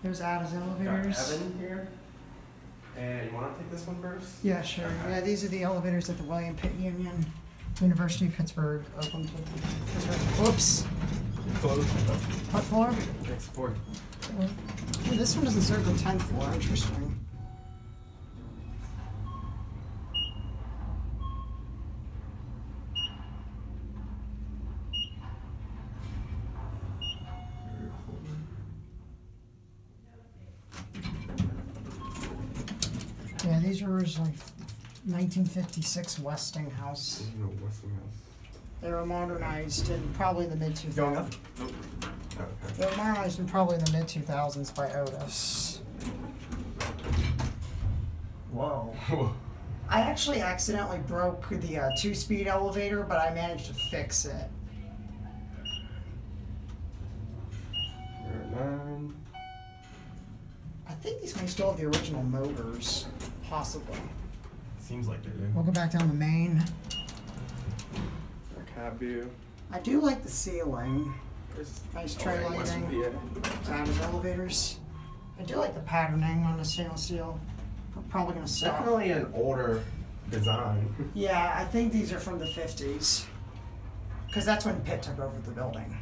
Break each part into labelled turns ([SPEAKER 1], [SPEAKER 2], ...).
[SPEAKER 1] There's
[SPEAKER 2] Got
[SPEAKER 1] AdazElevatorz.
[SPEAKER 2] Evan here. And you want to take this one first?
[SPEAKER 1] Yeah, sure. Yeah, these are the elevators at the William Pitt Union, University of Pittsburgh, Oakland. Whoops.
[SPEAKER 2] Close.
[SPEAKER 1] What floor?
[SPEAKER 2] Next floor.
[SPEAKER 1] Oh, this one doesn't serve the 10th floor. Interesting. Yeah, these are originally 1956 Westinghouse.
[SPEAKER 2] Westinghouse.
[SPEAKER 1] They were modernized in probably the mid-2000s.
[SPEAKER 2] Going up? Nope. Okay.
[SPEAKER 1] They were modernized in probably the mid-2000s by Otis.
[SPEAKER 2] Whoa.
[SPEAKER 1] I actually accidentally broke the two-speed elevator, but I managed to fix it.
[SPEAKER 2] We're at 9.
[SPEAKER 1] I think these may still have the original motors, possibly.
[SPEAKER 2] Seems like they do.
[SPEAKER 1] We'll go back down the main.
[SPEAKER 2] Our cab view.
[SPEAKER 1] I do like the ceiling.
[SPEAKER 2] There's
[SPEAKER 1] Nice tray lighting.
[SPEAKER 2] PA.
[SPEAKER 1] AdazElevatorz. I do like the patterning on the stainless steel. I'm probably gonna stop.
[SPEAKER 2] Definitely an older design.
[SPEAKER 1] Yeah, I think these are from the 50s. Because that's when Pitt took over the building.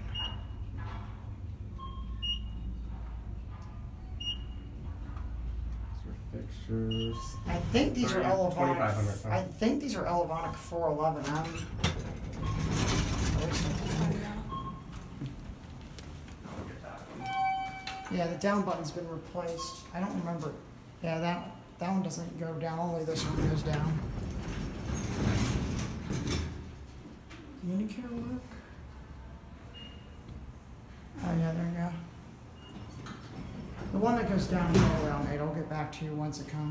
[SPEAKER 2] Fixtures.
[SPEAKER 1] I think these are
[SPEAKER 2] 2500.
[SPEAKER 1] Elevonic. I think these are Elevonic 411M. Yeah, the down button's been replaced. I don't remember. Yeah, that one doesn't go down. Only this one goes down. Unicare work? Oh yeah, there you go. The one that goes down is all around 8. I'll get back to you once it comes.